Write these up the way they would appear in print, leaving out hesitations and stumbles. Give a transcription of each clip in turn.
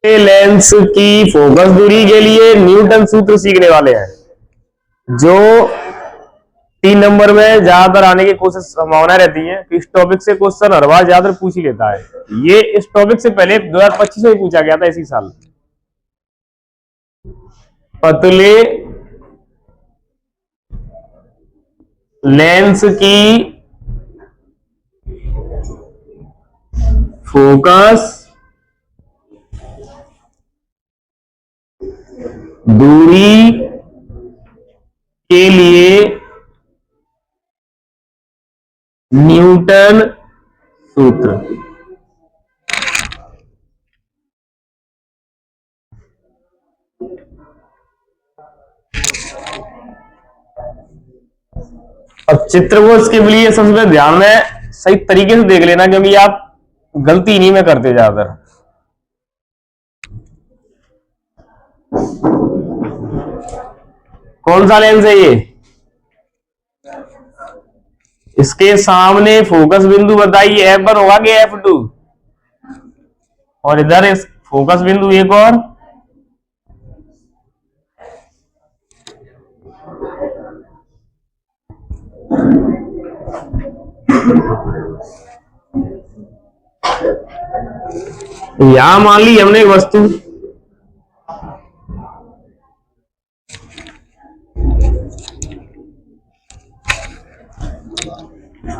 Lens की focus दूरी के लिए न्यूटन सूत्र सीखने वाले हैं, जो 3 नंबर में ज्यादातर आने की कोशिश संभावना रहती है कि इस टॉपिक से क्वेश्चन हर बार ज्यादातर पूछ ही लेता है। ये इस टॉपिक से पहले 2025 में पूछा गया था इसी साल। पतले लेंस की फोकस दूरी के लिए न्यूटन सूत्र। अब चित्र को इसके लिए सबसे पहले ध्यान में सही तरीके से देख लेना, क्योंकि आप गलती इन्हीं में करते ज्यादातर। कौन सा लेंस है ये? इसके सामने फोकस बिंदु बताइए, F1 होगा कि F2? और इधर इस फोकस बिंदु एक और यहां मान ली हमने एक वस्तु,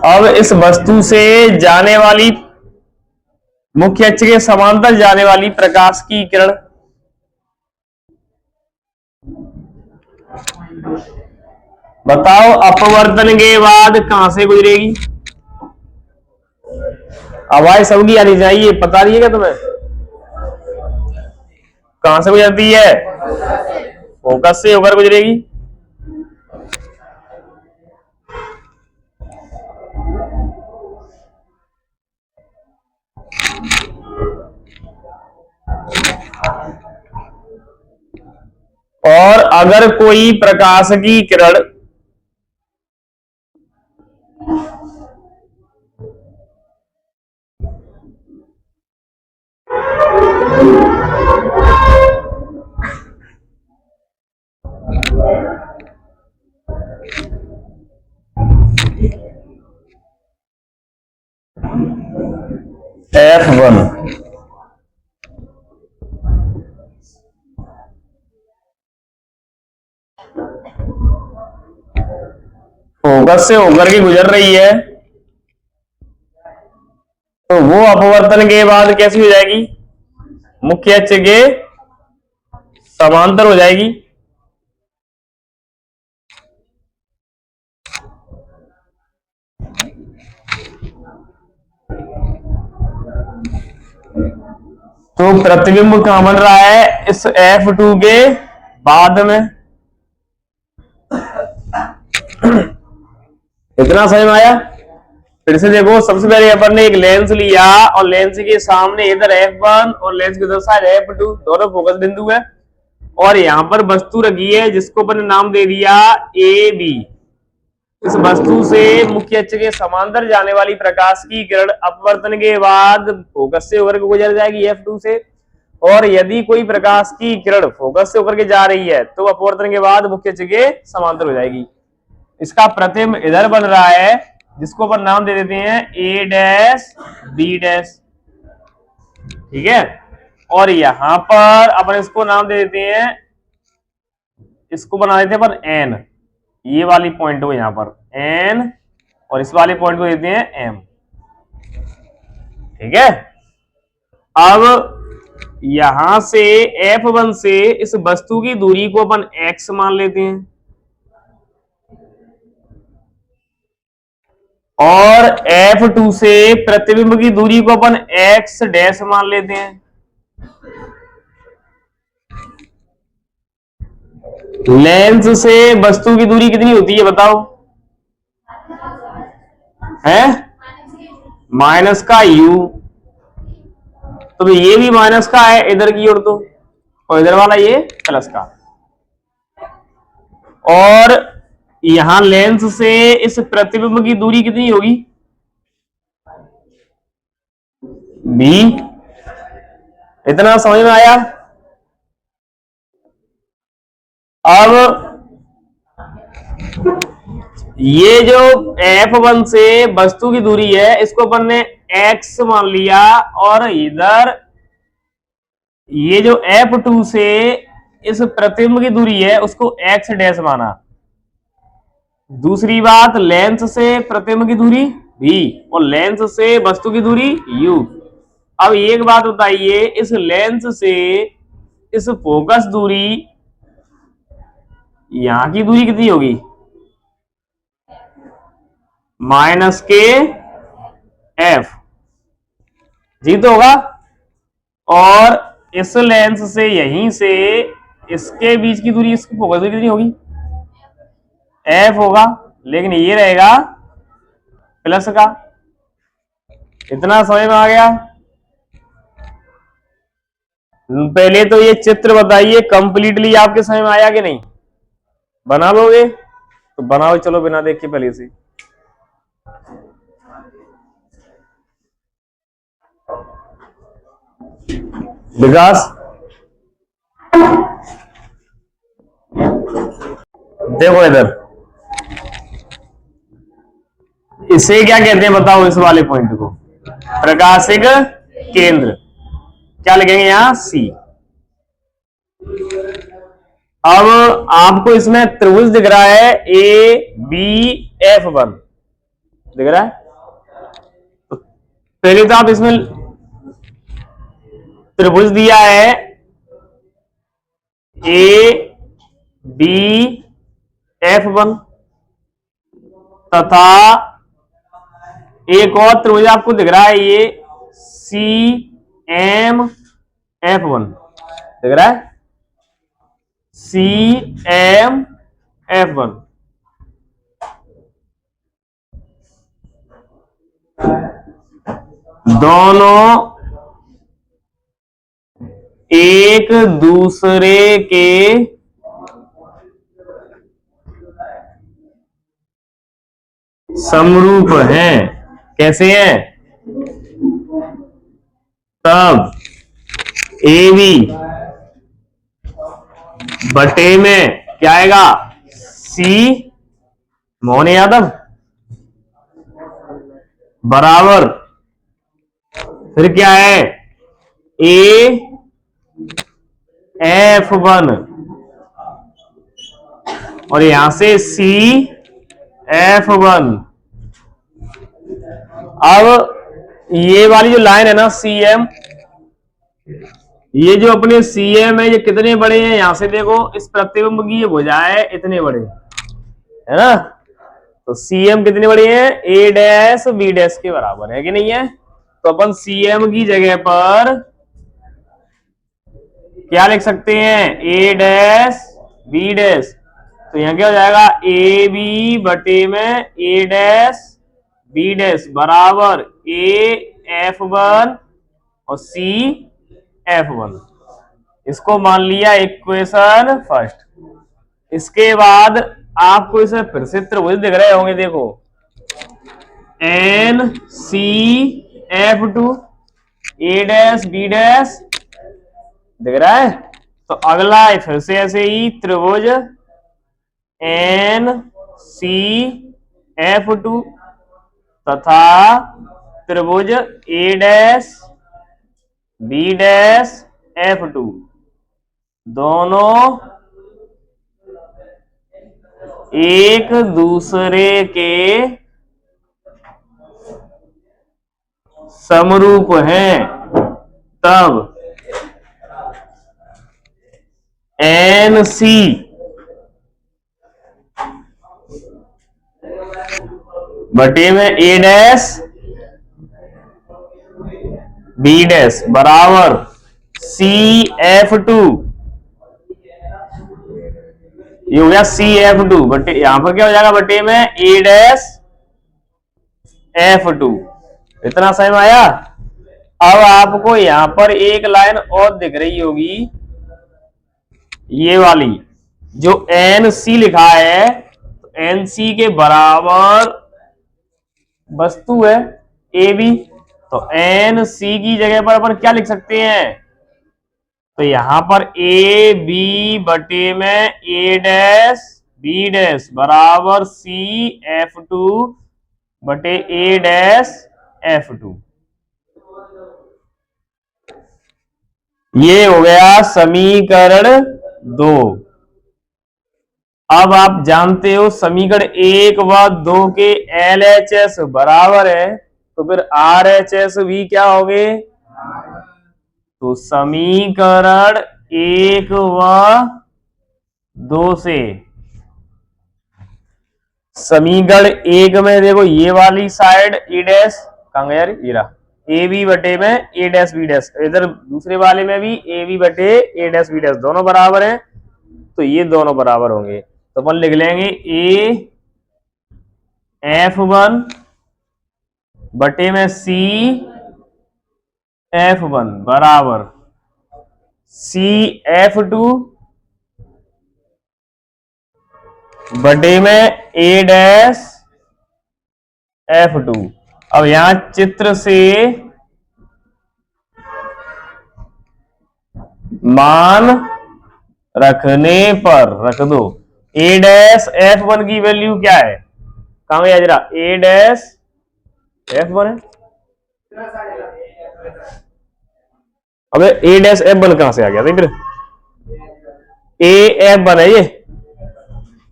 अब इस वस्तु से जाने वाली मुख्य अक्ष के समांतर जाने वाली प्रकाश की किरण बताओ अपवर्तन के बाद कहां से गुजरेगी? आवाज सबकी आनी चाहिए, पता नहीं है क्या तुम्हें? कहां से गुजरती है? फोकस से होकर गुजरेगी। और अगर कोई प्रकाश की किरण F1 फोकस से होकर के गुजर रही है, तो वो अपवर्तन के बाद कैसी हो जाएगी? मुख्य अक्ष के समांतर हो जाएगी। तो प्रतिबिंब कहां बन रहा है? इस F2 के बाद में। इतना समझ में आया? फिर से देखो, सबसे पहले अपन ने एक लेंस लिया और लेंस के सामने इधर F1 और लेंस के उधर साइड F2 दोनों फोकस बिंदु है, और यहां पर वस्तु रखी है जिसको अपन ने नाम दे दिया AB। इस वस्तु से मुख्य अक्ष के समांतर जाने वाली प्रकाश की किरण अपवर्तन के बाद फोकस से होकर के गुजर जाएगी F2 से, और यदि कोई प्रकाश की किरण फोकस से होकर के जा रही है तो अपवर्तन के बाद मुख्य अक्ष के समांतर हो जाएगी। इसका प्रतिबिंब इधर बन रहा है, जिसको अपन नाम दे देते हैं A' B', ठीक है। और यहां पर अपन इसको नाम दे देते हैं, इसको बना देते हैं अपन N। ये वाली पॉइंट को यहां पर N, और इस वाले पॉइंट को देते हैं M, ठीक है। अब यहां से F1 से इस वस्तु की दूरी को अपन x मान लेते हैं, और F2 से प्रतिबिंब की दूरी को अपन x' मान लेते हैं। लेंस से वस्तु की दूरी कितनी होती है बताओ? है माइनस का u, तो ये भी माइनस का है इधर की ओर, तो और इधर वाला ये प्लस का। और यहां लेंस से इस प्रतिबिंब की दूरी कितनी होगी? b। इतना समझ में आया। अब ये जो F1 से वस्तु की दूरी है इसको अपन ने x मान लिया, और इधर ये जो F2 से इस प्रतिबिंब की दूरी है उसको x डैश माना। दूसरी बात, लेंस से प्रतिबिंब की दूरी v और लेंस से वस्तु की दूरी u। अब एक बात बताइए, इस लेंस से इस फोकस दूरी, यहां की दूरी कितनी होगी? -k जी तो होगा। और इस लेंस से यहीं से इसके बीच की दूरी, इसकी फोकस दूरी कितनी होगी? f होगा, लेकिन ये रहेगा प्लस का। इतना समझ में आ गया। पहले तो ये चित्र बताइए कंप्लीटली आपके समझ में आया कि नहीं? बना लोगे तो बनाओ, चलो बिना देख के पहले से। विकास देखो इधर, इसे क्या कहते हैं बताओ? इस वाले पॉइंट को प्रकाशिक केंद्र, क्या लिखेंगे यहां? C। अब आपको इसमें त्रिभुज दिख रहा है ABF1 दिख रहा है। तो पहले तो आप इसमें त्रिभुज दिया है ABF1 तथा एक और त्रिभुज आपको दिख रहा है ये CMF1 दिख रहा है, CMF1। दोनों एक दूसरे के समरूप हैं। कैसे हैं? तब AB बटे में क्या आएगा? C मोहन यादव बराबर, फिर क्या है? AF1 और यहां से CF1। अब ये वाली जो लाइन है ना CM, ये जो अपने CM है ये कितने बड़े हैं? यहां से देखो, इस प्रतिबिंब की ये भुजाएं इतने बड़े है ना। तो CM कितने बड़े हैं? A डैश B डैश के बराबर है कि नहीं है? तो अपन CM की जगह पर क्या लिख सकते हैं? A dash B dash. तो यहां क्या हो जाएगा? AB बटे में A डैश B डैश बराबर AF1 और CF1। इसको मान लिया इक्वेशन फर्स्ट। इसके बाद आपको इसे फिर से त्रिभुज दिख रहे होंगे, देखो NCF2 A dash B dash दिख रहा है। तो अगला है फिर से ऐसे ही त्रिभुज NCF2 तथा त्रिभुज A dash B dash F2, दोनों एक दूसरे के समरूप हैं। तब NC बटे में A डैश B डैश बराबर CF2। ये हो गया CF2 बटे, यहां पर क्या हो जाएगा? बटे में A डैश F2। इतना समझ में आया? अब आपको यहां पर एक लाइन और दिख रही होगी, ये वाली जो NC लिखा है। तो NC के बराबर वस्तु है AB, तो NC की जगह पर अपन क्या लिख सकते हैं? तो यहां पर ए बी बटे में ए डैश बी डैश बराबर सी F2 बटे ए डैश F2। ये हो गया समीकरण 2। अब आप जानते हो समीकरण 1 व 2 के LHS बराबर है, तो फिर RHS भी क्या हो गए? तो समीकरण 1 व 2 से समीकरण 1 में देखो ये वाली साइड ए डैश कहां गया ये रहा, ए बी बटे में ए डैश बी डैश, इधर दूसरे वाले में भी ए बी बटे ए डैश बी डैश दोनों बराबर हैं, तो ये दोनों बराबर होंगे। तो अपन लिख लेंगे ए F1 बटे में सी F1 बराबर सी F2 बटे में ए डैश F2। अब यहां चित्र से मान रखने पर रख दो, ए डैश F1 की वैल्यू क्या है? कहां गया जरा, ए डैश F1 है। अबे ए डैश F1 कहां से आ गया? फिर ए F1 है ये,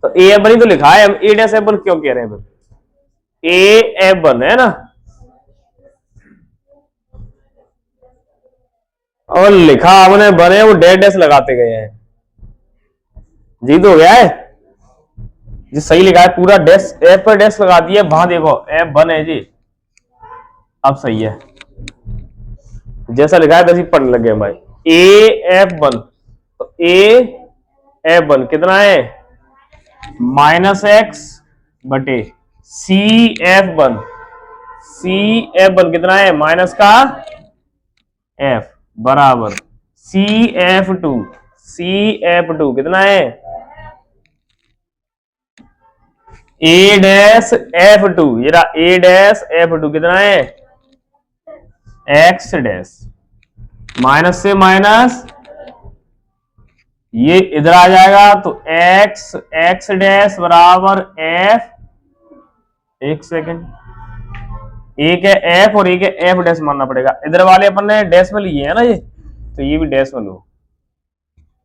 तो ए F1 ही तो लिखा है, हम ए डैश F1 क्यों कह रहे हैं? फिर ए F1 है ना, और लिखा हमने बने वो डैश डैश लगाते गए हैं, जी तो हो गया है जी, सही लिखा है पूरा डैश, एफ पर डैश लगा दिया, वहां देखो F1 है जी, अब सही है, जैसा लिखा है वैसे पढ़ने लगे भाई। ए F1, तो ए F1 कितना है? -x बटे सी F1, सी F1 कितना है? माइनस का F बराबर सी F2, सी F2 कितना है? ए डैश F2, ये रहा ए डैश F2 कितना है? x डैश, माइनस से माइनस ये इधर आ जाएगा, तो x डैश बराबर f, एक सेकंड, एक है f और एक है f डैश मानना पड़ेगा, इधर वाले अपन ने डैश में लिए है ना ये, तो ये भी डैश में लो,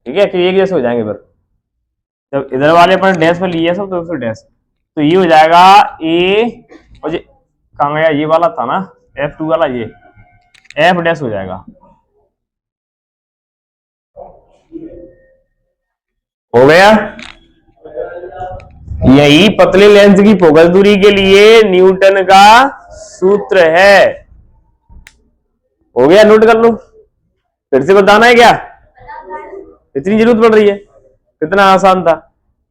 ठीक है, कि एक जैसे हो जाएंगे। फिर जब इधर वाले अपन डैश में लिए सब, तो फिर डैश, तो ये हो जाएगा ए, और ये कहां गया, ये वाला था ना F2 वाला, ये f डैश हो जाएगा, हो गया। यही पतले लेंस की फोकस दूरी के लिए न्यूटन का सूत्र है। हो गया, नोट कर लो, फिर से बताना है क्या? इतनी जरूरत पड़ रही है, कितना आसान था।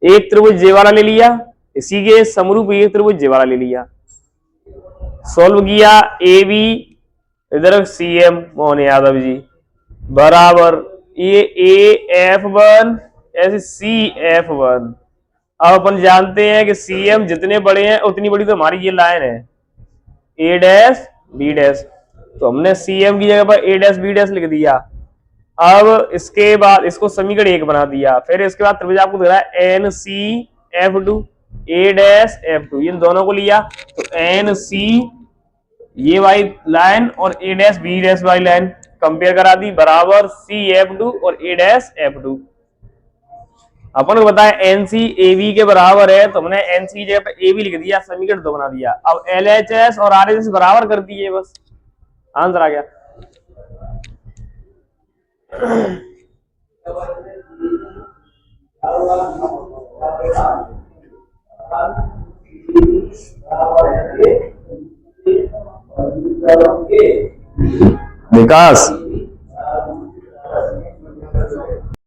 एक त्रिभुज जे वाला ले लिया, इसी के समरूप एक त्रिभुज जे वाला ले लिया, सॉल्व किया, ए बी इधर CM मोहन यादव जी बराबर ये ए F1 ऐसे सी F1। अब अपन जानते हैं कि CM जितने बड़े हैं उतनी बड़ी तो हमारी ये लाइन है ए डैश बी डैश, तो हमने CM की जगह पर ए डैश बी डैश लिख दिया। अब इसके बाद इसको समीकरण 1 बना दिया, फिर इसके बाद त्रिभुज आपको दिख रहा है NC F2, ए डैश F2, इन दोनों को लिया, तो NC ये वाली लाइन और ए डैश बी डैश वाली लाइन कंपेयर करा दी, बराबर सी F2 और ए डैश F2। अपन को बताया NC AB के बराबर है, तो हमने NC की जगह पे AB लिख दिया, समीकरण 2 बना दिया। अब LHS और RHS बराबर कर दिए, बस आंसर आ गया। विकास